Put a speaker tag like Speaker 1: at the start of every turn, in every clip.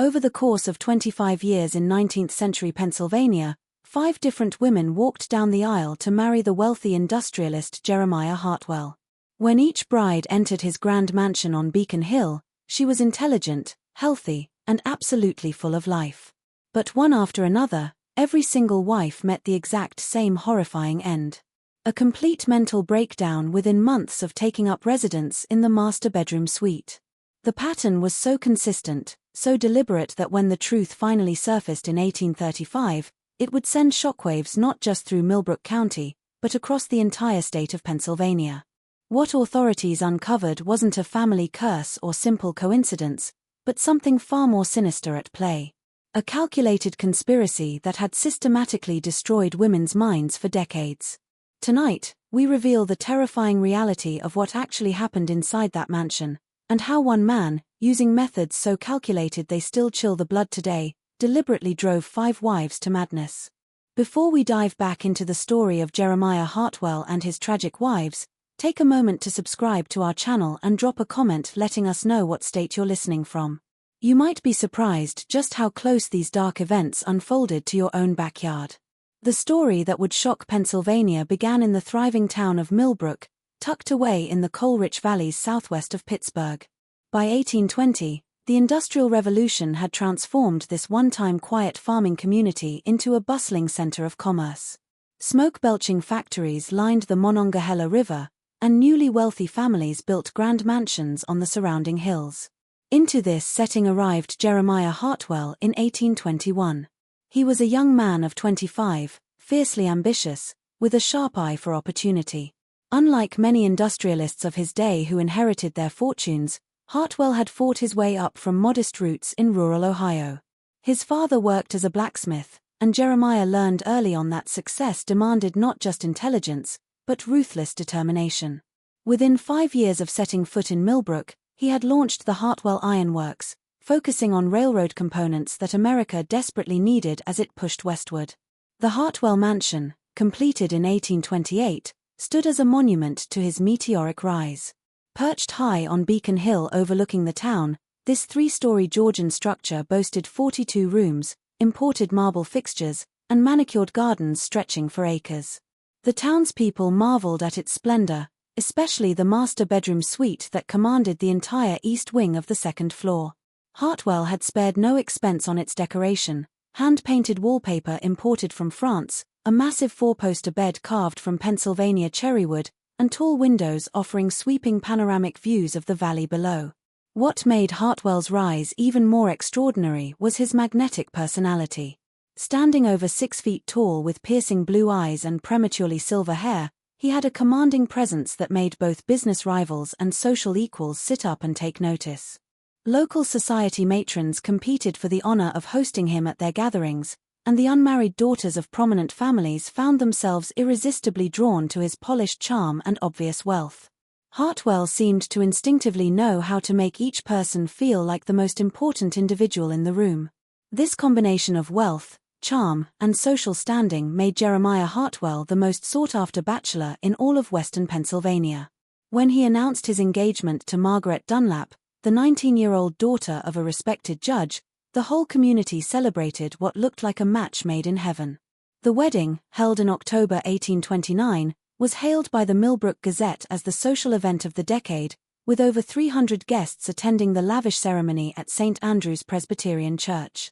Speaker 1: Over the course of 25 years in 19th-century Pennsylvania, 5 different women walked down the aisle to marry the wealthy industrialist Jeremiah Hartwell. When each bride entered his grand mansion on Beacon Hill, she was intelligent, healthy, and absolutely full of life. But one after another, every single wife met the exact same horrifying end. A complete mental breakdown within months of taking up residence in the master bedroom suite. The pattern was so consistent, so deliberate that when the truth finally surfaced in 1835, it would send shockwaves not just through Millbrook County, but across the entire state of Pennsylvania. What authorities uncovered wasn't a family curse or simple coincidence, but something far more sinister at play. A calculated conspiracy that had systematically destroyed women's minds for decades. Tonight, we reveal the terrifying reality of what actually happened inside that mansion, and how one man, using methods so calculated they still chill the blood today, deliberately drove 5 wives to madness. Before we dive back into the story of Jeremiah Hartwell and his tragic wives, take a moment to subscribe to our channel and drop a comment letting us know what state you're listening from. You might be surprised just how close these dark events unfolded to your own backyard. The story that would shock Pennsylvania began in the thriving town of Millbrook, tucked away in the coal-rich valleys southwest of Pittsburgh. By 1820, the Industrial Revolution had transformed this one-time quiet farming community into a bustling center of commerce. Smoke-belching factories lined the Monongahela River, and newly wealthy families built grand mansions on the surrounding hills. Into this setting arrived Jeremiah Hartwell in 1821. He was a young man of 25, fiercely ambitious, with a sharp eye for opportunity. Unlike many industrialists of his day who inherited their fortunes, Hartwell had fought his way up from modest roots in rural Ohio. His father worked as a blacksmith, and Jeremiah learned early on that success demanded not just intelligence, but ruthless determination. Within 5 years of setting foot in Millbrook, he had launched the Hartwell Iron Works, focusing on railroad components that America desperately needed as it pushed westward. The Hartwell Mansion, completed in 1828, stood as a monument to his meteoric rise. Perched high on Beacon Hill overlooking the town, this 3-story Georgian structure boasted 42 rooms, imported marble fixtures, and manicured gardens stretching for acres. The townspeople marveled at its splendor, especially the master bedroom suite that commanded the entire east wing of the second floor. Hartwell had spared no expense on its decoration: hand-painted wallpaper imported from France, a massive 4-poster bed carved from Pennsylvania cherrywood, and tall windows offering sweeping panoramic views of the valley below. What made Hartwell's rise even more extraordinary was his magnetic personality. Standing over 6 feet tall with piercing blue eyes and prematurely silver hair, he had a commanding presence that made both business rivals and social equals sit up and take notice. Local society matrons competed for the honor of hosting him at their gatherings, and the unmarried daughters of prominent families found themselves irresistibly drawn to his polished charm and obvious wealth. Hartwell seemed to instinctively know how to make each person feel like the most important individual in the room. This combination of wealth, charm, and social standing made Jeremiah Hartwell the most sought-after bachelor in all of western Pennsylvania. When he announced his engagement to Margaret Dunlap, the 19-year-old daughter of a respected judge, the whole community celebrated what looked like a match made in heaven. The wedding, held in October 1829, was hailed by the Millbrook Gazette as the social event of the decade, with over 300 guests attending the lavish ceremony at St. Andrew's Presbyterian Church.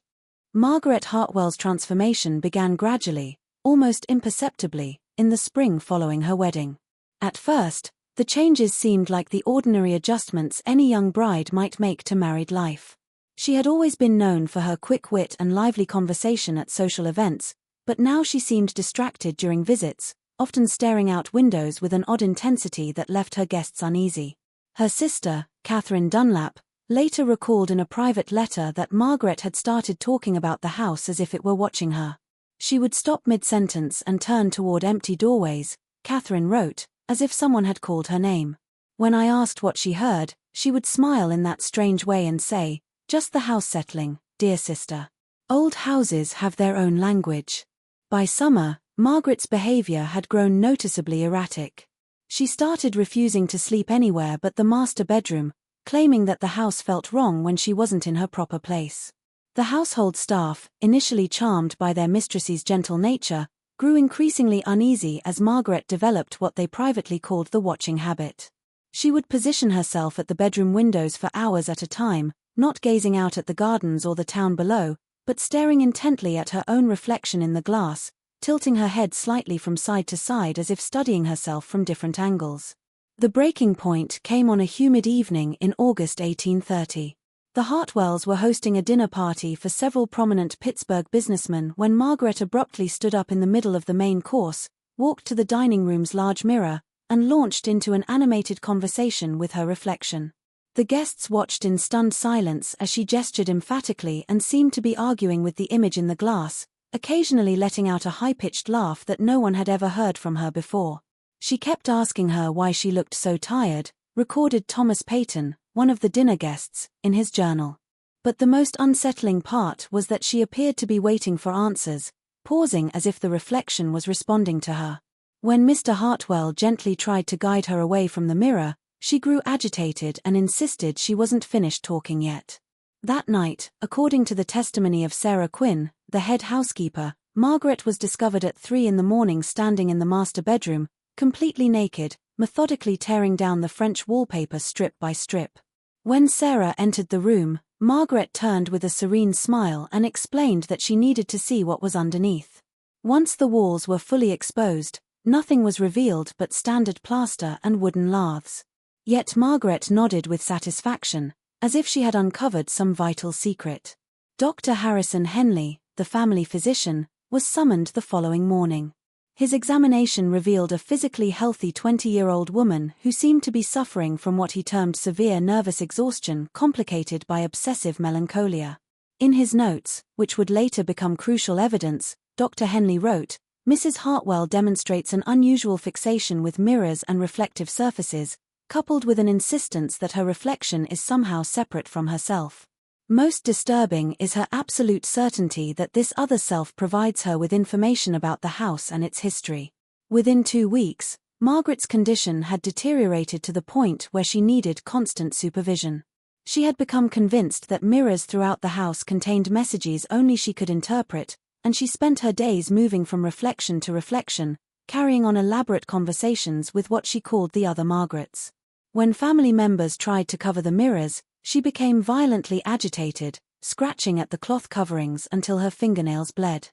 Speaker 1: Margaret Hartwell's transformation began gradually, almost imperceptibly, in the spring following her wedding. At first, the changes seemed like the ordinary adjustments any young bride might make to married life. She had always been known for her quick wit and lively conversation at social events, but now she seemed distracted during visits, often staring out windows with an odd intensity that left her guests uneasy. Her sister, Catherine Dunlap, later recalled in a private letter that Margaret had started talking about the house as if it were watching her. She would stop mid-sentence and turn toward empty doorways, Catherine wrote, as if someone had called her name. When I asked what she heard, she would smile in that strange way and say, "Just the house settling, dear sister. Old houses have their own language." By summer, Margaret's behavior had grown noticeably erratic. She started refusing to sleep anywhere but the master bedroom, claiming that the house felt wrong when she wasn't in her proper place. The household staff, initially charmed by their mistress's gentle nature, grew increasingly uneasy as Margaret developed what they privately called the watching habit. She would position herself at the bedroom windows for hours at a time, not gazing out at the gardens or the town below, but staring intently at her own reflection in the glass, tilting her head slightly from side to side as if studying herself from different angles. The breaking point came on a humid evening in August 1830. The Hartwells were hosting a dinner party for several prominent Pittsburgh businessmen when Margaret abruptly stood up in the middle of the main course, walked to the dining room's large mirror, and launched into an animated conversation with her reflection. The guests watched in stunned silence as she gestured emphatically and seemed to be arguing with the image in the glass, occasionally letting out a high-pitched laugh that no one had ever heard from her before. She kept asking her why she looked so tired, recorded Thomas Peyton, one of the dinner guests, in his journal. But the most unsettling part was that she appeared to be waiting for answers, pausing as if the reflection was responding to her. When Mr. Hartwell gently tried to guide her away from the mirror, she grew agitated and insisted she wasn't finished talking yet. That night, according to the testimony of Sarah Quinn, the head housekeeper, Margaret was discovered at 3 a.m. standing in the master bedroom, completely naked, methodically tearing down the French wallpaper strip by strip. When Sarah entered the room, Margaret turned with a serene smile and explained that she needed to see what was underneath. Once the walls were fully exposed, nothing was revealed but standard plaster and wooden laths. Yet Margaret nodded with satisfaction, as if she had uncovered some vital secret. Dr. Harrison Henley, the family physician, was summoned the following morning. His examination revealed a physically healthy 20-year-old woman who seemed to be suffering from what he termed severe nervous exhaustion complicated by obsessive melancholia. In his notes, which would later become crucial evidence, Dr. Henley wrote, "Mrs. Hartwell demonstrates an unusual fixation with mirrors and reflective surfaces, coupled with an insistence that her reflection is somehow separate from herself. Most disturbing is her absolute certainty that this other self provides her with information about the house and its history." Within 2 weeks, Margaret's condition had deteriorated to the point where she needed constant supervision. She had become convinced that mirrors throughout the house contained messages only she could interpret, and she spent her days moving from reflection to reflection, carrying on elaborate conversations with what she called the other Margarets. When family members tried to cover the mirrors, she became violently agitated, scratching at the cloth coverings until her fingernails bled.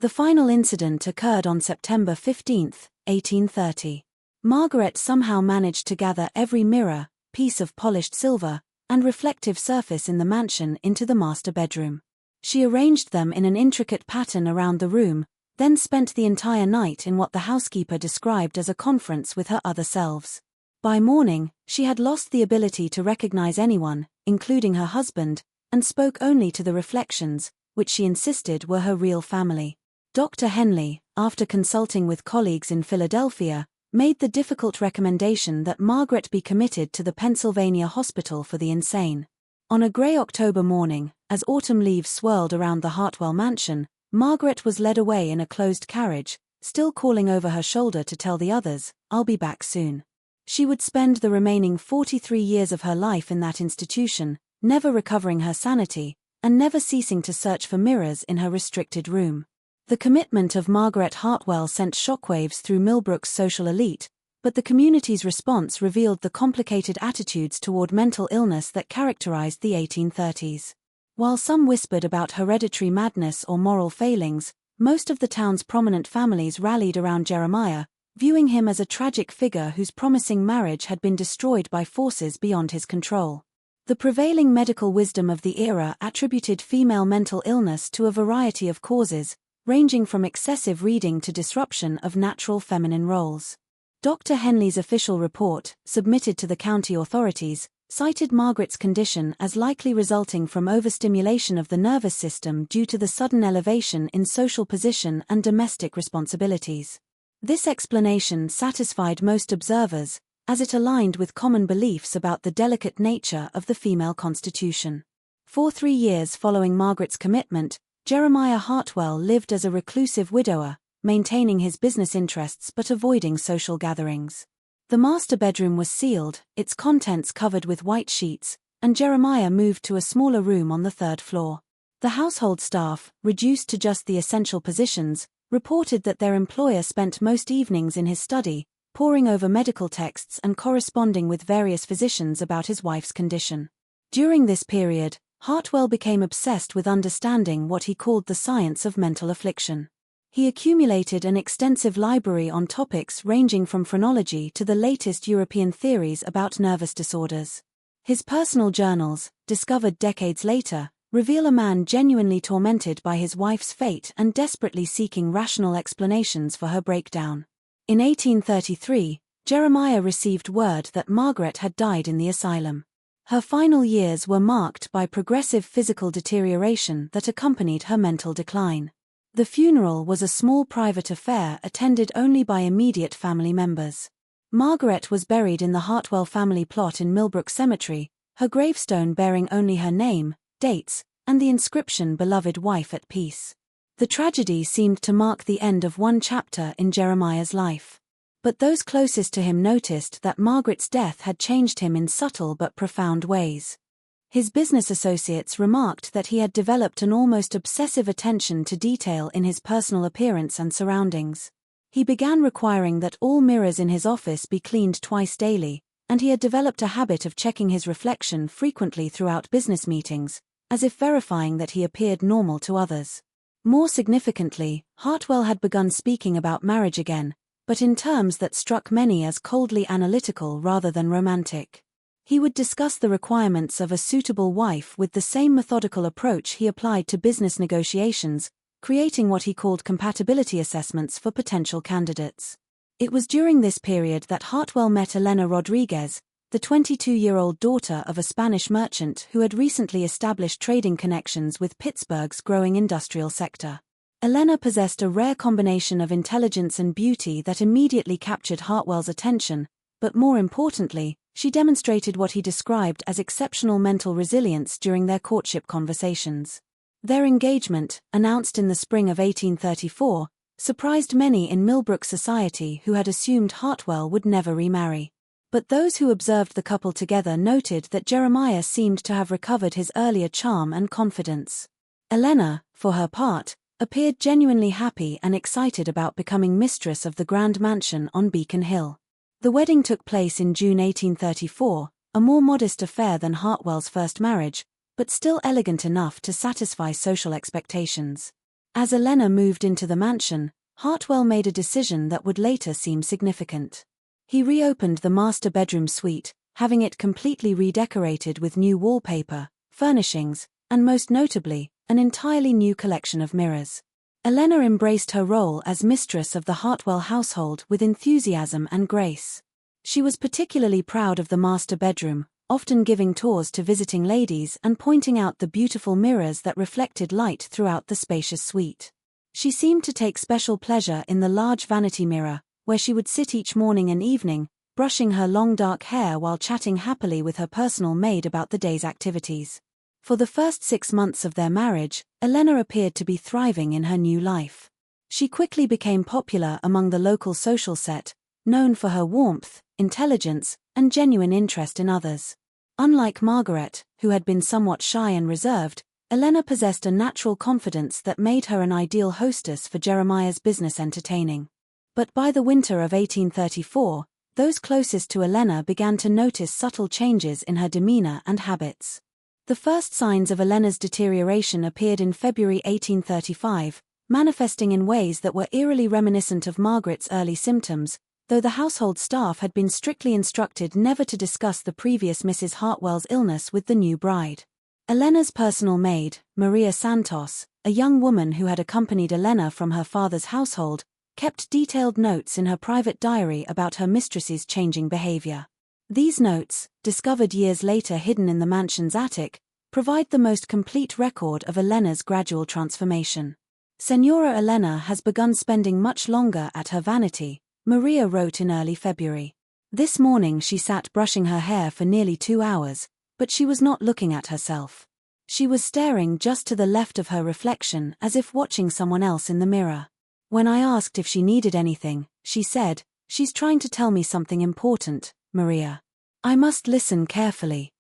Speaker 1: The final incident occurred on September 15, 1830. Margaret somehow managed to gather every mirror, piece of polished silver, and reflective surface in the mansion into the master bedroom. She arranged them in an intricate pattern around the room, then spent the entire night in what the housekeeper described as a conference with her other selves. By morning, she had lost the ability to recognize anyone, including her husband, and spoke only to the reflections, which she insisted were her real family. Dr. Henley, after consulting with colleagues in Philadelphia, made the difficult recommendation that Margaret be committed to the Pennsylvania Hospital for the Insane. On a grey October morning, as autumn leaves swirled around the Hartwell mansion, Margaret was led away in a closed carriage, still calling over her shoulder to tell the others, "I'll be back soon." She would spend the remaining 43 years of her life in that institution, never recovering her sanity, and never ceasing to search for mirrors in her restricted room. The commitment of Margaret Hartwell sent shockwaves through Millbrook's social elite, but the community's response revealed the complicated attitudes toward mental illness that characterized the 1830s. While some whispered about hereditary madness or moral failings, most of the town's prominent families rallied around Jeremiah, viewing him as a tragic figure whose promising marriage had been destroyed by forces beyond his control. The prevailing medical wisdom of the era attributed female mental illness to a variety of causes, ranging from excessive reading to disruption of natural feminine roles. Dr. Henley's official report, submitted to the county authorities, cited Margaret's condition as likely resulting from overstimulation of the nervous system due to the sudden elevation in social position and domestic responsibilities. This explanation satisfied most observers, as it aligned with common beliefs about the delicate nature of the female constitution. For 3 years following Margaret's commitment, Jeremiah Hartwell lived as a reclusive widower, maintaining his business interests but avoiding social gatherings. The master bedroom was sealed, its contents covered with white sheets, and Jeremiah moved to a smaller room on the 3rd floor. The household staff, reduced to just the essential positions, reported that their employer spent most evenings in his study, poring over medical texts and corresponding with various physicians about his wife's condition. During this period, Hartwell became obsessed with understanding what he called the science of mental affliction. He accumulated an extensive library on topics ranging from phrenology to the latest European theories about nervous disorders. His personal journals, discovered decades later, reveal a man genuinely tormented by his wife's fate and desperately seeking rational explanations for her breakdown. In 1833, Jeremiah received word that Margaret had died in the asylum. Her final years were marked by progressive physical deterioration that accompanied her mental decline. The funeral was a small private affair attended only by immediate family members. Margaret was buried in the Hartwell family plot in Millbrook Cemetery, her gravestone bearing only her name, dates, and the inscription "Beloved Wife at Peace." The tragedy seemed to mark the end of one chapter in Jeremiah's life. But those closest to him noticed that Margaret's death had changed him in subtle but profound ways. His business associates remarked that he had developed an almost obsessive attention to detail in his personal appearance and surroundings. He began requiring that all mirrors in his office be cleaned twice daily, and he had developed a habit of checking his reflection frequently throughout business meetings, as if verifying that he appeared normal to others. More significantly, Hartwell had begun speaking about marriage again, but in terms that struck many as coldly analytical rather than romantic. He would discuss the requirements of a suitable wife with the same methodical approach he applied to business negotiations, creating what he called compatibility assessments for potential candidates. It was during this period that Hartwell met Elena Rodriguez, the 22-year-old daughter of a Spanish merchant who had recently established trading connections with Pittsburgh's growing industrial sector. Elena possessed a rare combination of intelligence and beauty that immediately captured Hartwell's attention, but more importantly, she demonstrated what he described as exceptional mental resilience during their courtship conversations. Their engagement, announced in the spring of 1834, surprised many in Millbrook society who had assumed Hartwell would never remarry. But those who observed the couple together noted that Jeremiah seemed to have recovered his earlier charm and confidence. Elena, for her part, appeared genuinely happy and excited about becoming mistress of the grand mansion on Beacon Hill. The wedding took place in June 1834, a more modest affair than Hartwell's first marriage, but still elegant enough to satisfy social expectations. As Elena moved into the mansion, Hartwell made a decision that would later seem significant. He reopened the master bedroom suite, having it completely redecorated with new wallpaper, furnishings, and most notably, an entirely new collection of mirrors. Elena embraced her role as mistress of the Hartwell household with enthusiasm and grace. She was particularly proud of the master bedroom, often giving tours to visiting ladies and pointing out the beautiful mirrors that reflected light throughout the spacious suite. She seemed to take special pleasure in the large vanity mirror, where she would sit each morning and evening, brushing her long dark hair while chatting happily with her personal maid about the day's activities. For the first 6 months of their marriage, Elena appeared to be thriving in her new life. She quickly became popular among the local social set, known for her warmth, intelligence, and genuine interest in others. Unlike Margaret, who had been somewhat shy and reserved, Elena possessed a natural confidence that made her an ideal hostess for Jeremiah's business entertaining. But by the winter of 1834, those closest to Elena began to notice subtle changes in her demeanor and habits. The first signs of Elena's deterioration appeared in February 1835, manifesting in ways that were eerily reminiscent of Margaret's early symptoms, though the household staff had been strictly instructed never to discuss the previous Mrs. Hartwell's illness with the new bride. Elena's personal maid, Maria Santos, a young woman who had accompanied Elena from her father's household, kept detailed notes in her private diary about her mistress's changing behavior. These notes, discovered years later hidden in the mansion's attic, provide the most complete record of Elena's gradual transformation. Senora Elena has begun spending much longer at her vanity, Maria wrote in early February. This morning she sat brushing her hair for nearly 2 hours, but she was not looking at herself. She was staring just to the left of her reflection as if watching someone else in the mirror. When I asked if she needed anything, she said, "She's trying to tell me something important, Maria. I must listen carefully."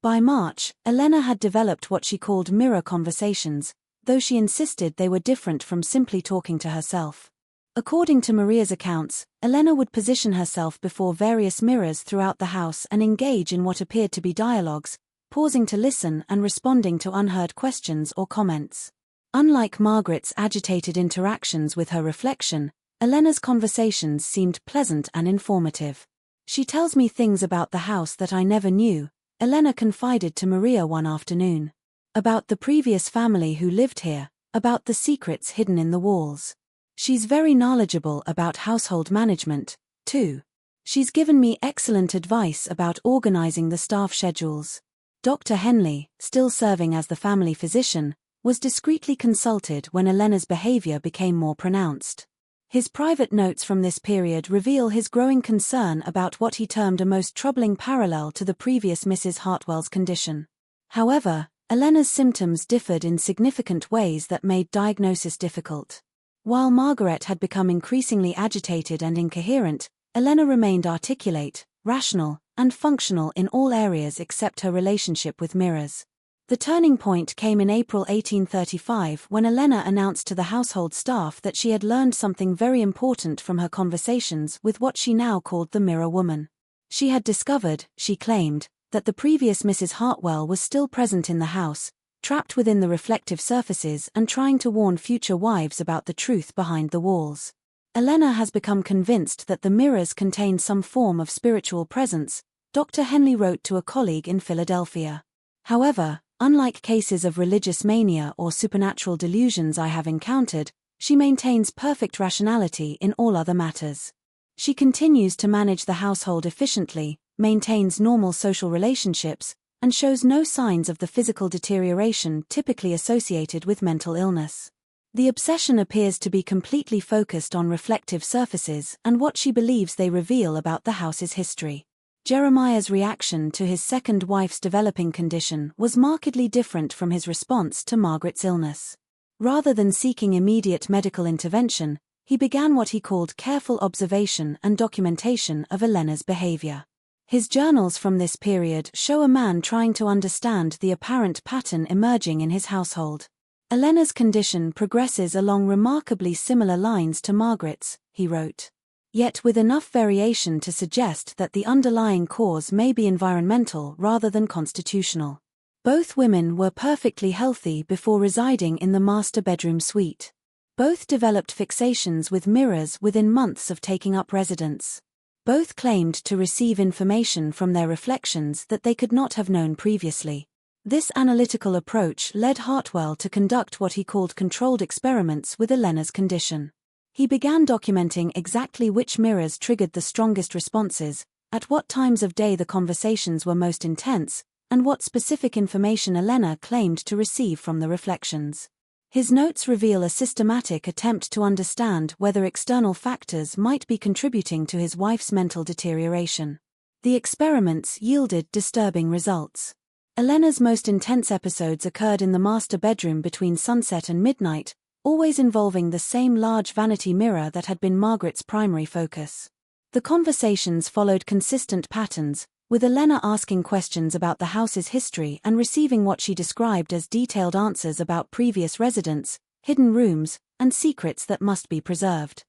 Speaker 1: By March, Elena had developed what she called mirror conversations, though she insisted they were different from simply talking to herself. According to Maria's accounts, Elena would position herself before various mirrors throughout the house and engage in what appeared to be dialogues, pausing to listen and responding to unheard questions or comments. Unlike Margaret's agitated interactions with her reflection, Elena's conversations seemed pleasant and informative. "She tells me things about the house that I never knew," Elena confided to Maria one afternoon. "About the previous family who lived here, about the secrets hidden in the walls. She's very knowledgeable about household management, too. She's given me excellent advice about organizing the staff schedules." Dr. Henley, still serving as the family physician, was discreetly consulted when Elena's behavior became more pronounced. His private notes from this period reveal his growing concern about what he termed a most troubling parallel to the previous Mrs. Hartwell's condition. However, Elena's symptoms differed in significant ways that made diagnosis difficult. While Margaret had become increasingly agitated and incoherent, Elena remained articulate, rational, and functional in all areas except her relationship with mirrors. The turning point came in April 1835 when Elena announced to the household staff that she had learned something very important from her conversations with what she now called the mirror woman. She had discovered, she claimed, that the previous Mrs. Hartwell was still present in the house, trapped within the reflective surfaces and trying to warn future wives about the truth behind the walls. "Elena has become convinced that the mirrors contain some form of spiritual presence," Dr. Henley wrote to a colleague in Philadelphia. However, unlike cases of religious mania or supernatural delusions I have encountered, she maintains perfect rationality in all other matters. She continues to manage the household efficiently, maintains normal social relationships, and shows no signs of the physical deterioration typically associated with mental illness. The obsession appears to be completely focused on reflective surfaces and what she believes they reveal about the house's history. Jeremiah's reaction to his second wife's developing condition was markedly different from his response to Margaret's illness. Rather than seeking immediate medical intervention, he began what he called careful observation and documentation of Elena's behavior. His journals from this period show a man trying to understand the apparent pattern emerging in his household. "Elena's condition progresses along remarkably similar lines to Margaret's," he wrote, "yet with enough variation to suggest that the underlying cause may be environmental rather than constitutional. Both women were perfectly healthy before residing in the master bedroom suite. Both developed fixations with mirrors within months of taking up residence. Both claimed to receive information from their reflections that they could not have known previously." This analytical approach led Hartwell to conduct what he called controlled experiments with Elena's condition. He began documenting exactly which mirrors triggered the strongest responses, at what times of day the conversations were most intense, and what specific information Elena claimed to receive from the reflections. His notes reveal a systematic attempt to understand whether external factors might be contributing to his wife's mental deterioration. The experiments yielded disturbing results. Elena's most intense episodes occurred in the master bedroom between sunset and midnight, always involving the same large vanity mirror that had been Margaret's primary focus. The conversations followed consistent patterns, with Elena asking questions about the house's history and receiving what she described as detailed answers about previous residents, hidden rooms, and secrets that must be preserved.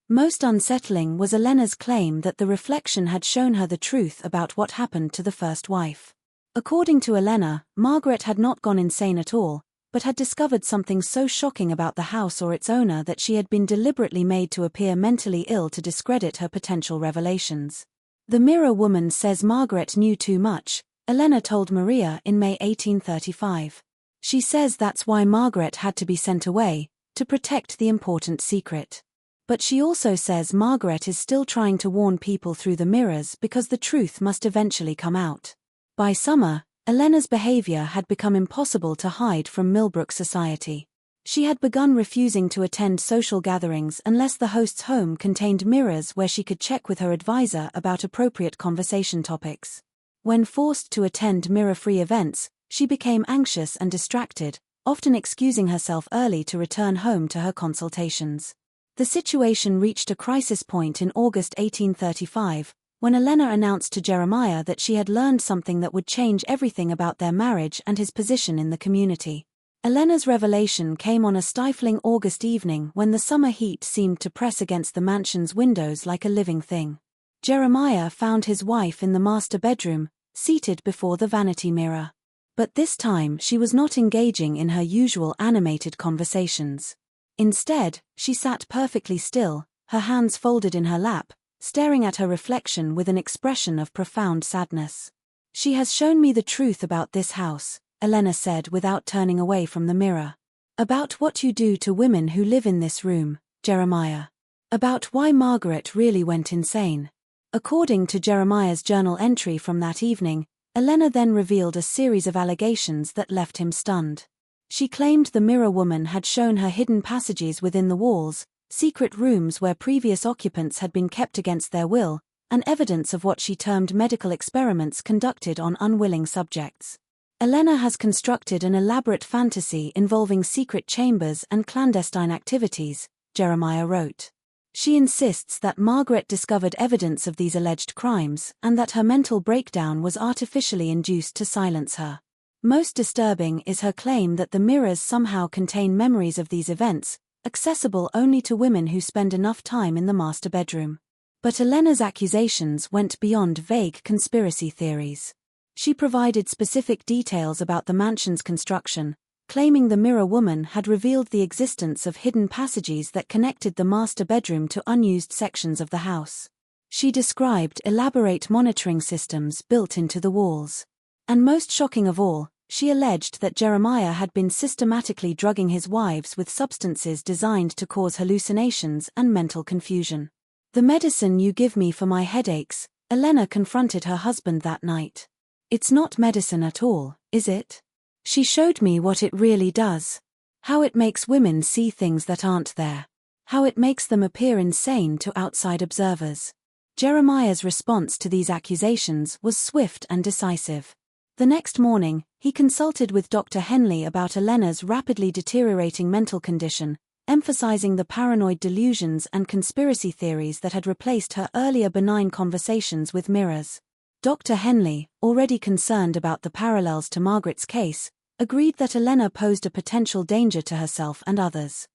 Speaker 1: Most unsettling was Elena's claim that the reflection had shown her the truth about what happened to the first wife. According to Elena, Margaret had not gone insane at all, but had discovered something so shocking about the house or its owner that she had been deliberately made to appear mentally ill to discredit her potential revelations. "The mirror woman says Margaret knew too much," Elena told Maria in May 1835. "She says that's why Margaret had to be sent away, to protect the important secret. But she also says Margaret is still trying to warn people through the mirrors because the truth must eventually come out." By summer, Elena's behavior had become impossible to hide from Millbrook society. She had begun refusing to attend social gatherings unless the host's home contained mirrors where she could check with her advisor about appropriate conversation topics. When forced to attend mirror-free events, she became anxious and distracted, often excusing herself early to return home to her consultations. The situation reached a crisis point in August 1835, when Elena announced to Jeremiah that she had learned something that would change everything about their marriage and his position in the community. Elena's revelation came on a stifling August evening when the summer heat seemed to press against the mansion's windows like a living thing. Jeremiah found his wife in the master bedroom, seated before the vanity mirror. But this time she was not engaging in her usual animated conversations. Instead, she sat perfectly still, her hands folded in her lap, staring at her reflection with an expression of profound sadness. "She has shown me the truth about this house," Elena said without turning away from the mirror. "About what you do to women who live in this room, Jeremiah. About why Margaret really went insane." According to Jeremiah's journal entry from that evening, Elena then revealed a series of allegations that left him stunned. She claimed the mirror woman had shown her hidden passages within the walls, secret rooms where previous occupants had been kept against their will, and evidence of what she termed medical experiments conducted on unwilling subjects. Elena has constructed an elaborate fantasy involving secret chambers and clandestine activities, Jeremiah wrote. She insists that Margaret discovered evidence of these alleged crimes and that her mental breakdown was artificially induced to silence her. Most disturbing is her claim that the mirrors somehow contain memories of these events, accessible only to women who spend enough time in the master bedroom. But Elena's accusations went beyond vague conspiracy theories. She provided specific details about the mansion's construction, claiming the mirror woman had revealed the existence of hidden passages that connected the master bedroom to unused sections of the house. She described elaborate monitoring systems built into the walls. And most shocking of all, she alleged that Jeremiah had been systematically drugging his wives with substances designed to cause hallucinations and mental confusion. "The medicine you give me for my headaches," Elena confronted her husband that night. "It's not medicine at all, is it? She showed me what it really does. How it makes women see things that aren't there. How it makes them appear insane to outside observers." Jeremiah's response to these accusations was swift and decisive. The next morning, he consulted with Dr. Henley about Elena's rapidly deteriorating mental condition, emphasizing the paranoid delusions and conspiracy theories that had replaced her earlier benign conversations with mirrors. Dr. Henley, already concerned about the parallels to Margaret's case, agreed that Elena posed a potential danger to herself and others.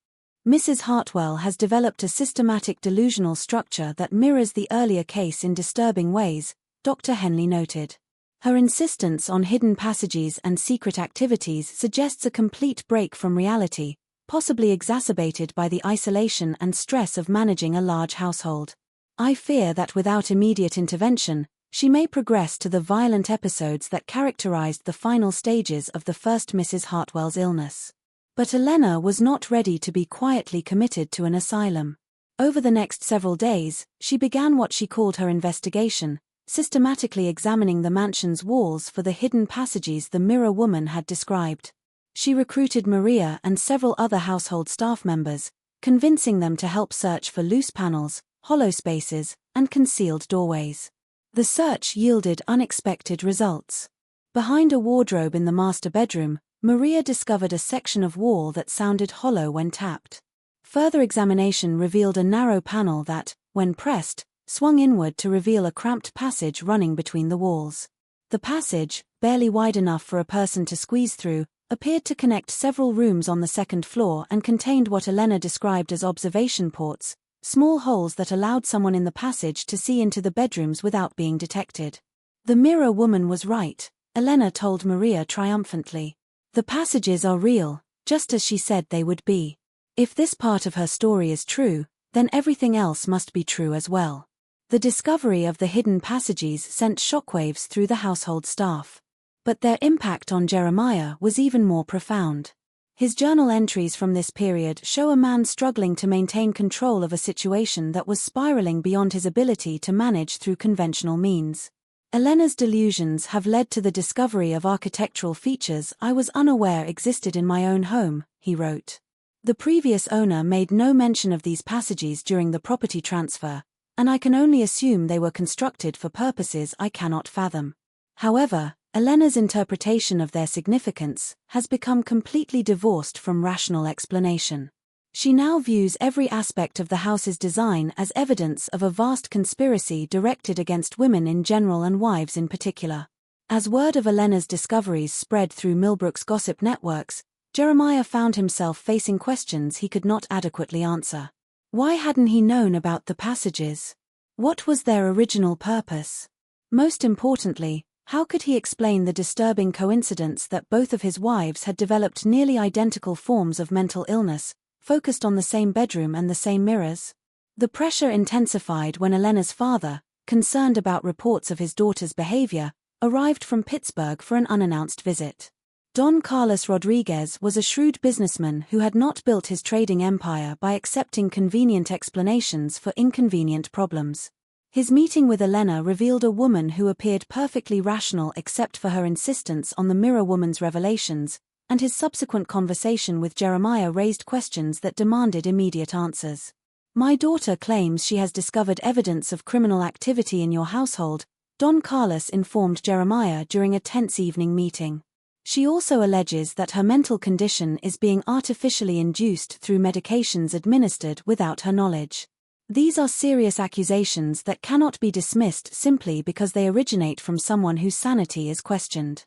Speaker 1: "Mrs. Hartwell has developed a systematic delusional structure that mirrors the earlier case in disturbing ways," Dr. Henley noted. "Her insistence on hidden passages and secret activities suggests a complete break from reality, possibly exacerbated by the isolation and stress of managing a large household. I fear that without immediate intervention, she may progress to the violent episodes that characterized the final stages of the first Mrs. Hartwell's illness." But Elena was not ready to be quietly committed to an asylum. Over the next several days, she began what she called her investigation, systematically examining the mansion's walls for the hidden passages the mirror woman had described. She recruited Maria and several other household staff members, convincing them to help search for loose panels, hollow spaces, and concealed doorways. The search yielded unexpected results. Behind a wardrobe in the master bedroom, Maria discovered a section of wall that sounded hollow when tapped. Further examination revealed a narrow panel that, when pressed, swung inward to reveal a cramped passage running between the walls. The passage, barely wide enough for a person to squeeze through, appeared to connect several rooms on the second floor and contained what Elena described as observation ports, small holes that allowed someone in the passage to see into the bedrooms without being detected. "The mirror woman was right," Elena told Maria triumphantly. "The passages are real, just as she said they would be. If this part of her story is true, then everything else must be true as well." The discovery of the hidden passages sent shockwaves through the household staff. But their impact on Jeremiah was even more profound. His journal entries from this period show a man struggling to maintain control of a situation that was spiraling beyond his ability to manage through conventional means. "Elena's delusions have led to the discovery of architectural features I was unaware existed in my own home," he wrote. "The previous owner made no mention of these passages during the property transfer, and I can only assume they were constructed for purposes I cannot fathom. However, Elena's interpretation of their significance has become completely divorced from rational explanation. She now views every aspect of the house's design as evidence of a vast conspiracy directed against women in general and wives in particular. As word of Elena's discoveries spread through Millbrook's gossip networks, Jeremiah found himself facing questions he could not adequately answer. Why hadn't he known about the passages? What was their original purpose? Most importantly, how could he explain the disturbing coincidence that both of his wives had developed nearly identical forms of mental illness, focused on the same bedroom and the same mirrors? The pressure intensified when Elena's father, concerned about reports of his daughter's behavior, arrived from Pittsburgh for an unannounced visit. Don Carlos Rodriguez was a shrewd businessman who had not built his trading empire by accepting convenient explanations for inconvenient problems. His meeting with Elena revealed a woman who appeared perfectly rational except for her insistence on the mirror woman's revelations, and his subsequent conversation with Jeremiah raised questions that demanded immediate answers. "My daughter claims she has discovered evidence of criminal activity in your household," Don Carlos informed Jeremiah during a tense evening meeting. "She also alleges that her mental condition is being artificially induced through medications administered without her knowledge. These are serious accusations that cannot be dismissed simply because they originate from someone whose sanity is questioned."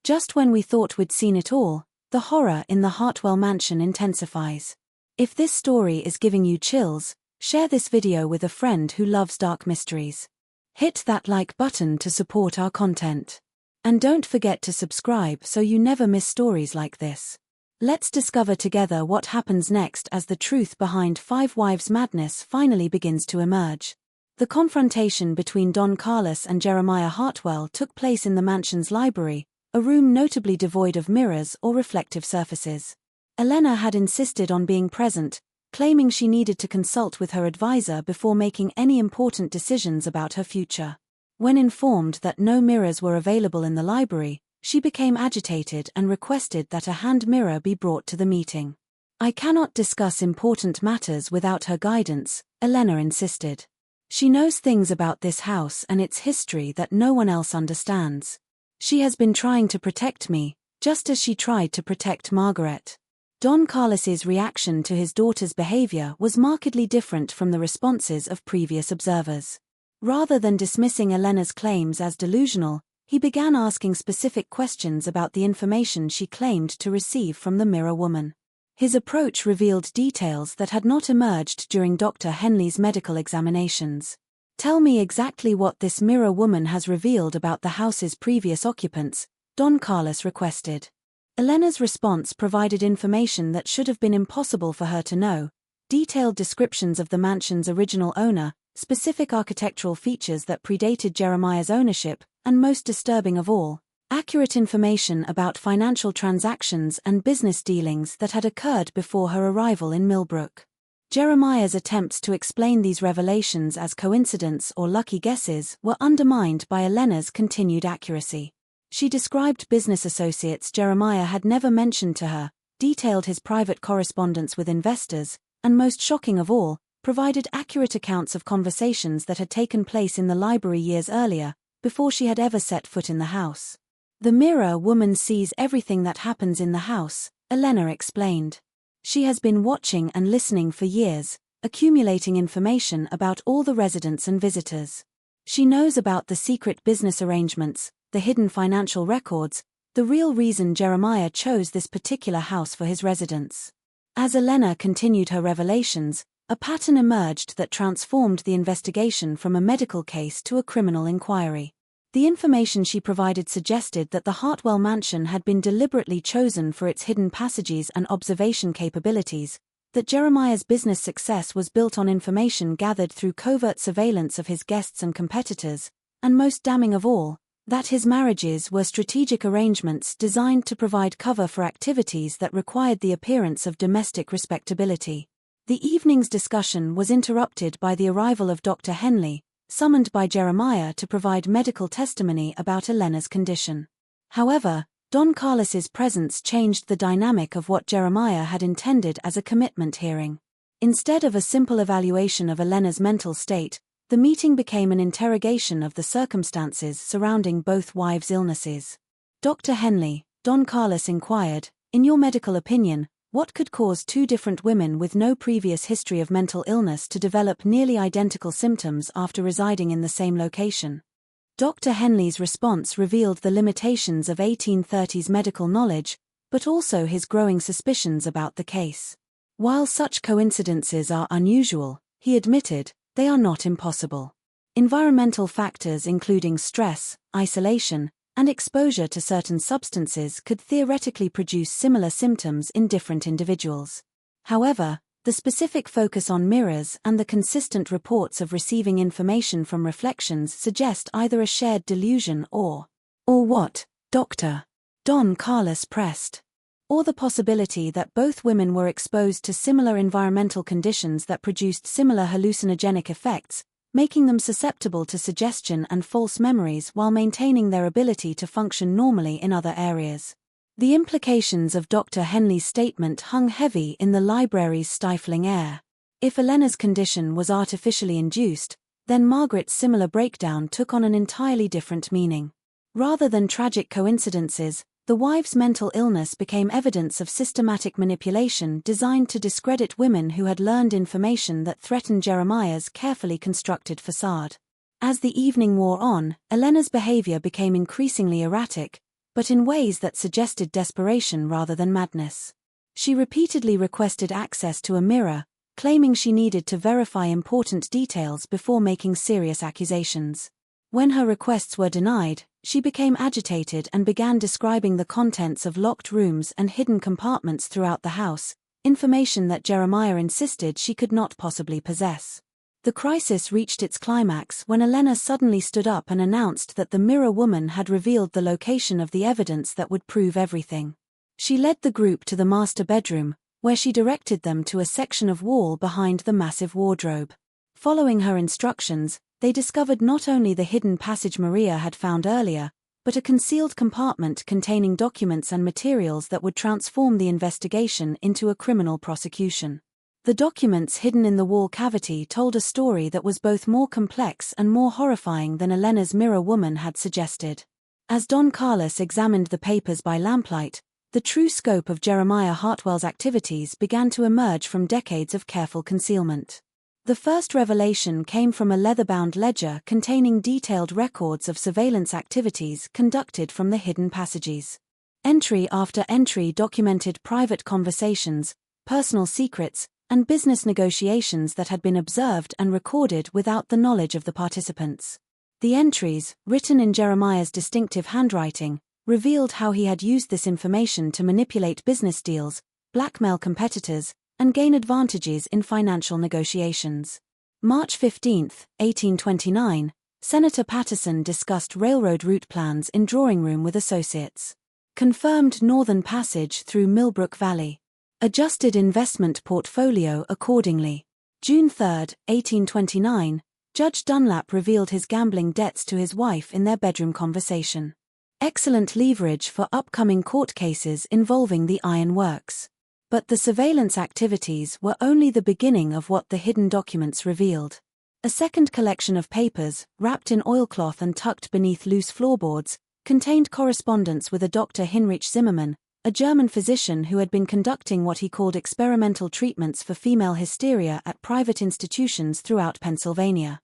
Speaker 1: Just when we thought we'd seen it all, the horror in the Hartwell mansion intensifies. If this story is giving you chills, share this video with a friend who loves dark mysteries. Hit that like button to support our content. And don't forget to subscribe so you never miss stories like this. Let's discover together what happens next as the truth behind Five Wives' madness finally begins to emerge. The confrontation between Don Carlos and Jeremiah Hartwell took place in the mansion's library, a room notably devoid of mirrors or reflective surfaces. Elena had insisted on being present, claiming she needed to consult with her advisor before making any important decisions about her future. When informed that no mirrors were available in the library, she became agitated and requested that a hand mirror be brought to the meeting. "I cannot discuss important matters without her guidance," Elena insisted. "She knows things about this house and its history that no one else understands. She has been trying to protect me, just as she tried to protect Margaret." Don Carlos's reaction to his daughter's behavior was markedly different from the responses of previous observers. Rather than dismissing Elena's claims as delusional, he began asking specific questions about the information she claimed to receive from the mirror woman. His approach revealed details that had not emerged during Dr. Henley's medical examinations. "Tell me exactly what this mirror woman has revealed about the house's previous occupants," Don Carlos requested. Elena's response provided information that should have been impossible for her to know: detailed descriptions of the mansion's original owner, specific architectural features that predated Jeremiah's ownership, and most disturbing of all, accurate information about financial transactions and business dealings that had occurred before her arrival in Millbrook. Jeremiah's attempts to explain these revelations as coincidence or lucky guesses were undermined by Elena's continued accuracy. She described business associates Jeremiah had never mentioned to her, detailed his private correspondence with investors, and most shocking of all, provided accurate accounts of conversations that had taken place in the library years earlier, before she had ever set foot in the house. "The mirror woman sees everything that happens in the house," Elena explained. "She has been watching and listening for years, accumulating information about all the residents and visitors. She knows about the secret business arrangements, the hidden financial records, the real reason Jeremiah chose this particular house for his residence." As Elena continued her revelations, a pattern emerged that transformed the investigation from a medical case to a criminal inquiry. The information she provided suggested that the Hartwell mansion had been deliberately chosen for its hidden passages and observation capabilities, that Jeremiah's business success was built on information gathered through covert surveillance of his guests and competitors, and most damning of all, that his marriages were strategic arrangements designed to provide cover for activities that required the appearance of domestic respectability. The evening's discussion was interrupted by the arrival of Dr. Henley, summoned by Jeremiah to provide medical testimony about Elena's condition. However, Don Carlos's presence changed the dynamic of what Jeremiah had intended as a commitment hearing. Instead of a simple evaluation of Elena's mental state, the meeting became an interrogation of the circumstances surrounding both wives' illnesses. "Dr. Henley," Don Carlos inquired, "in your medical opinion, What could cause two different women with no previous history of mental illness to develop nearly identical symptoms after residing in the same location? Dr. Henley's response revealed the limitations of 1830s medical knowledge, but also his growing suspicions about the case. While such coincidences are unusual, he admitted, they are not impossible. Environmental factors including stress, isolation, and exposure to certain substances could theoretically produce similar symptoms in different individuals. However, the specific focus on mirrors and the consistent reports of receiving information from reflections suggest either a shared delusion or what, Dr. Don Carlos pressed, or the possibility that both women were exposed to similar environmental conditions that produced similar hallucinogenic effects, making them susceptible to suggestion and false memories while maintaining their ability to function normally in other areas. The implications of Dr. Henley's statement hung heavy in the library's stifling air. If Elena's condition was artificially induced, then Margaret's similar breakdown took on an entirely different meaning. Rather than tragic coincidences, the wife's mental illness became evidence of systematic manipulation designed to discredit women who had learned information that threatened Jeremiah's carefully constructed facade. As the evening wore on, Elena's behavior became increasingly erratic, but in ways that suggested desperation rather than madness. She repeatedly requested access to a mirror, claiming she needed to verify important details before making serious accusations. When her requests were denied, she became agitated and began describing the contents of locked rooms and hidden compartments throughout the house, information that Jeremiah insisted she could not possibly possess. The crisis reached its climax when Elena suddenly stood up and announced that the mirror woman had revealed the location of the evidence that would prove everything. She led the group to the master bedroom, where she directed them to a section of wall behind the massive wardrobe. Following her instructions, they discovered not only the hidden passage Maria had found earlier, but a concealed compartment containing documents and materials that would transform the investigation into a criminal prosecution. The documents hidden in the wall cavity told a story that was both more complex and more horrifying than Elena's mirror woman had suggested. As Don Carlos examined the papers by lamplight, the true scope of Jeremiah Hartwell's activities began to emerge from decades of careful concealment. The first revelation came from a leather-bound ledger containing detailed records of surveillance activities conducted from the hidden passages. Entry after entry documented private conversations, personal secrets, and business negotiations that had been observed and recorded without the knowledge of the participants. The entries, written in Jeremiah's distinctive handwriting, revealed how he had used this information to manipulate business deals, blackmail competitors, and gain advantages in financial negotiations. March 15, 1829, Senator Patterson discussed railroad route plans in drawing room with associates. Confirmed northern passage through Millbrook Valley. Adjusted investment portfolio accordingly. June 3, 1829, Judge Dunlap revealed his gambling debts to his wife in their bedroom conversation. Excellent leverage for upcoming court cases involving the iron works. But the surveillance activities were only the beginning of what the hidden documents revealed. A second collection of papers, wrapped in oilcloth and tucked beneath loose floorboards, contained correspondence with a Dr. Heinrich Zimmermann, a German physician who had been conducting what he called experimental treatments for female hysteria at private institutions throughout Pennsylvania.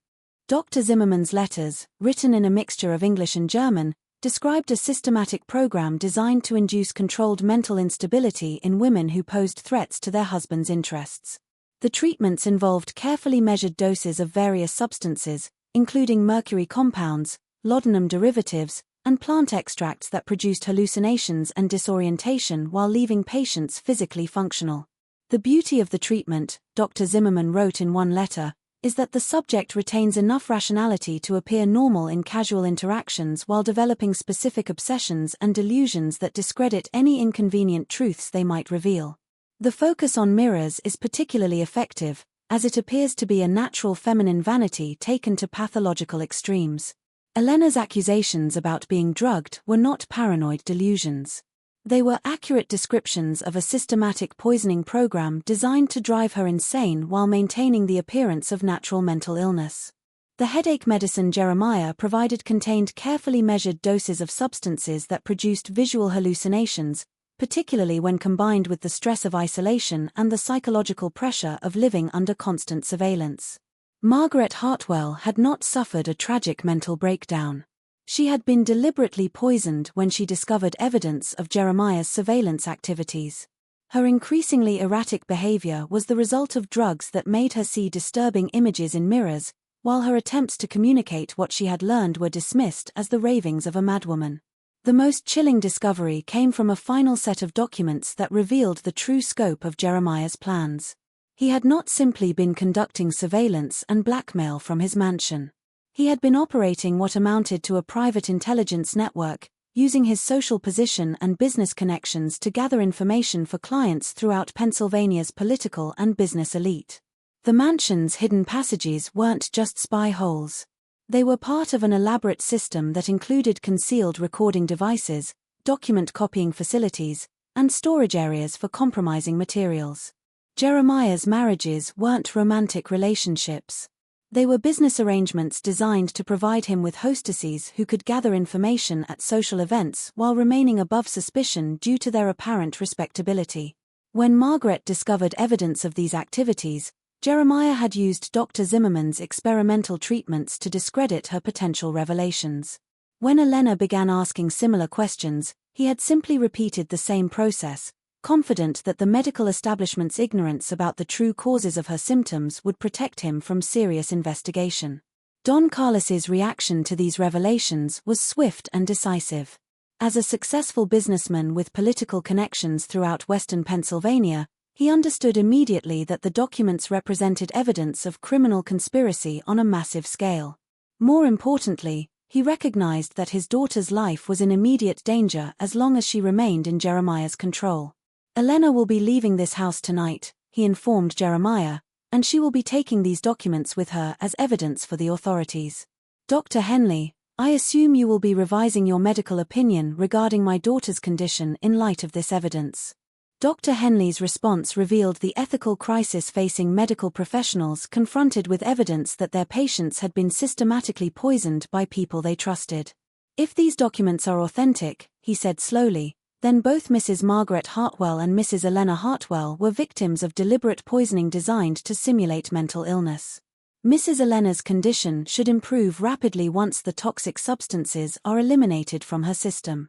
Speaker 1: Dr. Zimmermann's letters, written in a mixture of English and German, described a systematic program designed to induce controlled mental instability in women who posed threats to their husbands' interests. The treatments involved carefully measured doses of various substances, including mercury compounds, laudanum derivatives, and plant extracts that produced hallucinations and disorientation while leaving patients physically functional. The beauty of the treatment, Dr. Zimmermann wrote in one letter, is that the subject retains enough rationality to appear normal in casual interactions while developing specific obsessions and delusions that discredit any inconvenient truths they might reveal. The focus on mirrors is particularly effective, as it appears to be a natural feminine vanity taken to pathological extremes. Elena's accusations about being drugged were not paranoid delusions. They were accurate descriptions of a systematic poisoning program designed to drive her insane while maintaining the appearance of natural mental illness. The headache medicine Jeremiah provided contained carefully measured doses of substances that produced visual hallucinations, particularly when combined with the stress of isolation and the psychological pressure of living under constant surveillance. Margaret Hartwell had not suffered a tragic mental breakdown. She had been deliberately poisoned when she discovered evidence of Jeremiah's surveillance activities. Her increasingly erratic behavior was the result of drugs that made her see disturbing images in mirrors, while her attempts to communicate what she had learned were dismissed as the ravings of a madwoman. The most chilling discovery came from a final set of documents that revealed the true scope of Jeremiah's plans. He had not simply been conducting surveillance and blackmail from his mansion. He had been operating what amounted to a private intelligence network, using his social position and business connections to gather information for clients throughout Pennsylvania's political and business elite. The mansion's hidden passages weren't just spy holes. They were part of an elaborate system that included concealed recording devices, document copying facilities, and storage areas for compromising materials. Jeremiah's marriages weren't romantic relationships. They were business arrangements designed to provide him with hostesses who could gather information at social events while remaining above suspicion due to their apparent respectability. When Margaret discovered evidence of these activities, Jeremiah had used Dr. Zimmerman's experimental treatments to discredit her potential revelations. When Elena began asking similar questions, he had simply repeated the same process, confident that the medical establishment's ignorance about the true causes of her symptoms would protect him from serious investigation. Don Carlos's reaction to these revelations was swift and decisive. As a successful businessman with political connections throughout western Pennsylvania, he understood immediately that the documents represented evidence of criminal conspiracy on a massive scale. More importantly, he recognized that his daughter's life was in immediate danger as long as she remained in Jeremiah's control. Elena will be leaving this house tonight, he informed Jeremiah, and she will be taking these documents with her as evidence for the authorities. Dr. Henley, I assume you will be revising your medical opinion regarding my daughter's condition in light of this evidence. Dr. Henley's response revealed the ethical crisis facing medical professionals confronted with evidence that their patients had been systematically poisoned by people they trusted. If these documents are authentic, he said slowly, then both Mrs. Margaret Hartwell and Mrs. Elena Hartwell were victims of deliberate poisoning designed to simulate mental illness. Mrs. Elena's condition should improve rapidly once the toxic substances are eliminated from her system.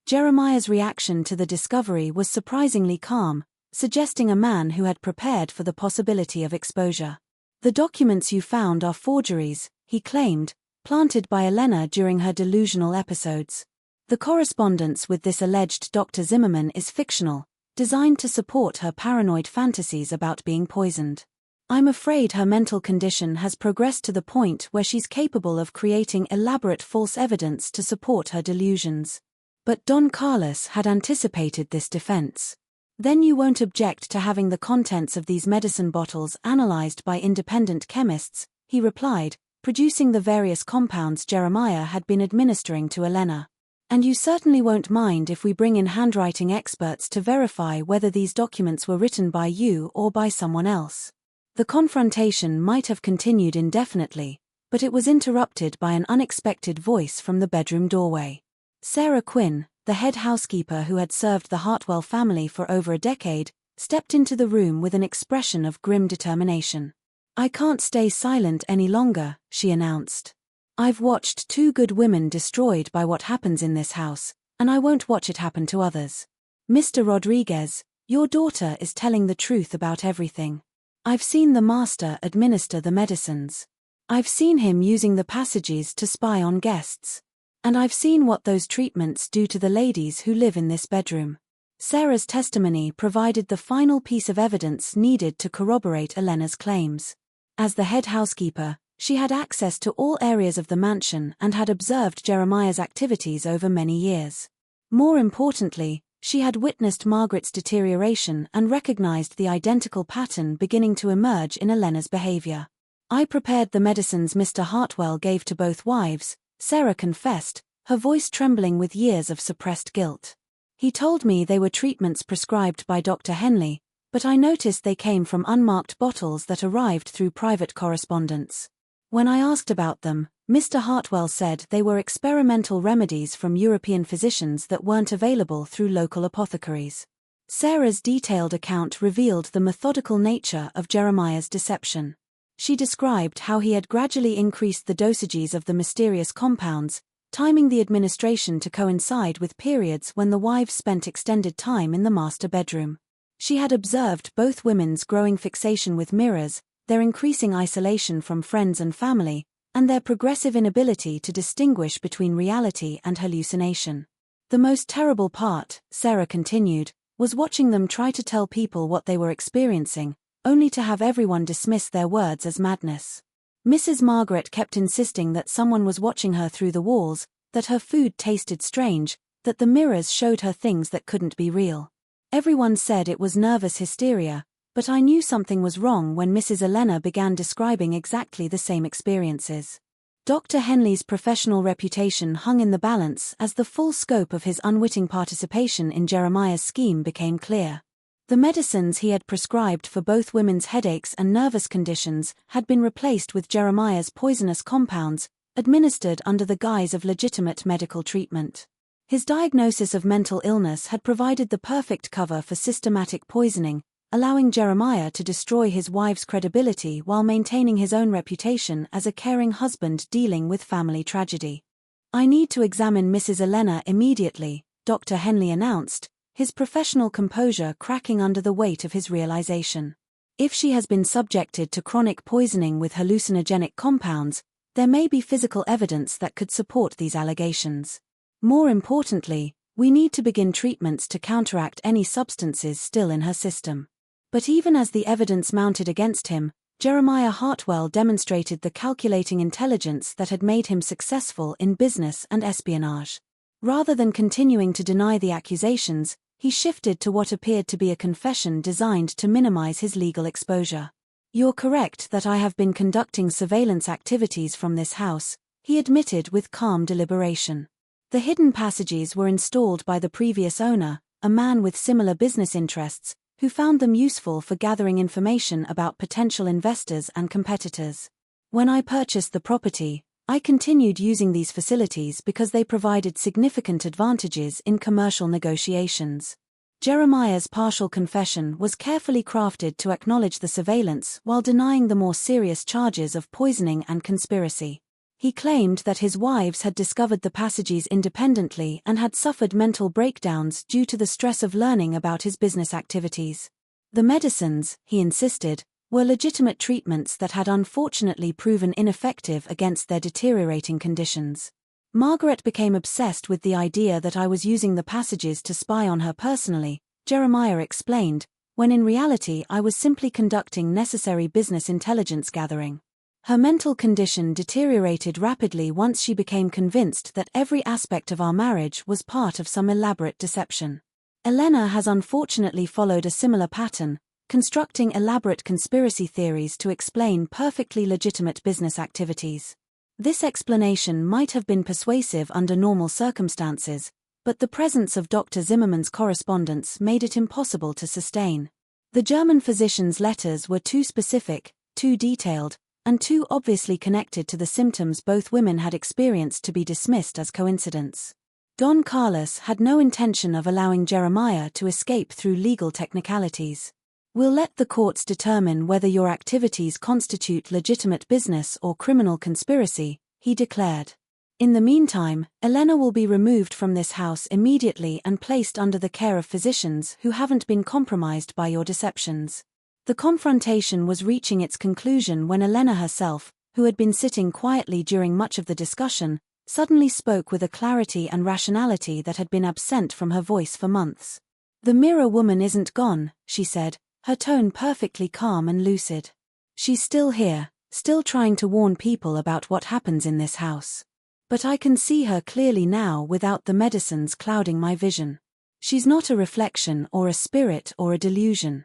Speaker 1: Jeremiah's reaction to the discovery was surprisingly calm, suggesting a man who had prepared for the possibility of exposure. The documents you found are forgeries, he claimed, planted by Elena during her delusional episodes. The correspondence with this alleged Dr. Zimmerman is fictional, designed to support her paranoid fantasies about being poisoned. I'm afraid her mental condition has progressed to the point where she's capable of creating elaborate false evidence to support her delusions. But Don Carlos had anticipated this defense. Then you won't object to having the contents of these medicine bottles analyzed by independent chemists, he replied, producing the various compounds Jeremiah had been administering to Elena. And you certainly won't mind if we bring in handwriting experts to verify whether these documents were written by you or by someone else. The confrontation might have continued indefinitely, but it was interrupted by an unexpected voice from the bedroom doorway. Sarah Quinn, the head housekeeper who had served the Hartwell family for over a decade, stepped into the room with an expression of grim determination. I can't stay silent any longer, she announced. I've watched 2 good women destroyed by what happens in this house, and I won't watch it happen to others. Mr. Rodriguez, your daughter is telling the truth about everything. I've seen the master administer the medicines. I've seen him using the passages to spy on guests. And I've seen what those treatments do to the ladies who live in this bedroom. Sarah's testimony provided the final piece of evidence needed to corroborate Elena's claims. As the head housekeeper, she had access to all areas of the mansion and had observed Jeremiah's activities over many years. More importantly, she had witnessed Margaret's deterioration and recognized the identical pattern beginning to emerge in Elena's behavior. I prepared the medicines Mr. Hartwell gave to both wives, Sarah confessed, her voice trembling with years of suppressed guilt. He told me they were treatments prescribed by Dr. Henley, but I noticed they came from unmarked bottles that arrived through private correspondence. When I asked about them, Mr. Hartwell said they were experimental remedies from European physicians that weren't available through local apothecaries. Sarah's detailed account revealed the methodical nature of Jeremiah's deception. She described how he had gradually increased the dosages of the mysterious compounds, timing the administration to coincide with periods when the wives spent extended time in the master bedroom. She had observed both women's growing fixation with mirrors, their increasing isolation from friends and family, and their progressive inability to distinguish between reality and hallucination. The most terrible part, Sarah continued, was watching them try to tell people what they were experiencing, only to have everyone dismiss their words as madness. Mrs. Margaret kept insisting that someone was watching her through the walls, that her food tasted strange, that the mirrors showed her things that couldn't be real. Everyone said it was nervous hysteria, but I knew something was wrong when Mrs. Elena began describing exactly the same experiences. Dr. Henley's professional reputation hung in the balance as the full scope of his unwitting participation in Jeremiah's scheme became clear. The medicines he had prescribed for both women's headaches and nervous conditions had been replaced with Jeremiah's poisonous compounds, administered under the guise of legitimate medical treatment. His diagnosis of mental illness had provided the perfect cover for systematic poisoning, allowing Jeremiah to destroy his wife's credibility while maintaining his own reputation as a caring husband dealing with family tragedy. "I need to examine Mrs. Elena immediately," Dr. Henley announced, his professional composure cracking under the weight of his realization. If she has been subjected to chronic poisoning with hallucinogenic compounds, there may be physical evidence that could support these allegations. More importantly, we need to begin treatments to counteract any substances still in her system. But even as the evidence mounted against him, Jeremiah Hartwell demonstrated the calculating intelligence that had made him successful in business and espionage. Rather than continuing to deny the accusations, he shifted to what appeared to be a confession designed to minimize his legal exposure. "You're correct that I have been conducting surveillance activities from this house," he admitted with calm deliberation. The hidden passages were installed by the previous owner, a man with similar business interests, who found them useful for gathering information about potential investors and competitors. "When I purchased the property, I continued using these facilities because they provided significant advantages in commercial negotiations." Jeremiah's partial confession was carefully crafted to acknowledge the surveillance while denying the more serious charges of poisoning and conspiracy. He claimed that his wives had discovered the passages independently and had suffered mental breakdowns due to the stress of learning about his business activities. The medicines, he insisted, were legitimate treatments that had unfortunately proven ineffective against their deteriorating conditions. "Margaret became obsessed with the idea that I was using the passages to spy on her personally," Jeremiah explained, "when in reality I was simply conducting necessary business intelligence gathering. Her mental condition deteriorated rapidly once she became convinced that every aspect of our marriage was part of some elaborate deception. Elena has unfortunately followed a similar pattern, constructing elaborate conspiracy theories to explain perfectly legitimate business activities. This explanation might have been persuasive under normal circumstances, but the presence of Dr. Zimmermann's correspondence made it impossible to sustain. The German physician's letters were too specific, too detailed, and too obviously connected to the symptoms both women had experienced to be dismissed as coincidence. Don Carlos had no intention of allowing Jeremiah to escape through legal technicalities. "We'll let the courts determine whether your activities constitute legitimate business or criminal conspiracy," he declared. "In the meantime, Elena will be removed from this house immediately and placed under the care of physicians who haven't been compromised by your deceptions." The confrontation was reaching its conclusion when Elena herself, who had been sitting quietly during much of the discussion, suddenly spoke with a clarity and rationality that had been absent from her voice for months. "The mirror woman isn't gone," she said, her tone perfectly calm and lucid. "She's still here, still trying to warn people about what happens in this house. But I can see her clearly now without the medicines clouding my vision. She's not a reflection or a spirit or a delusion.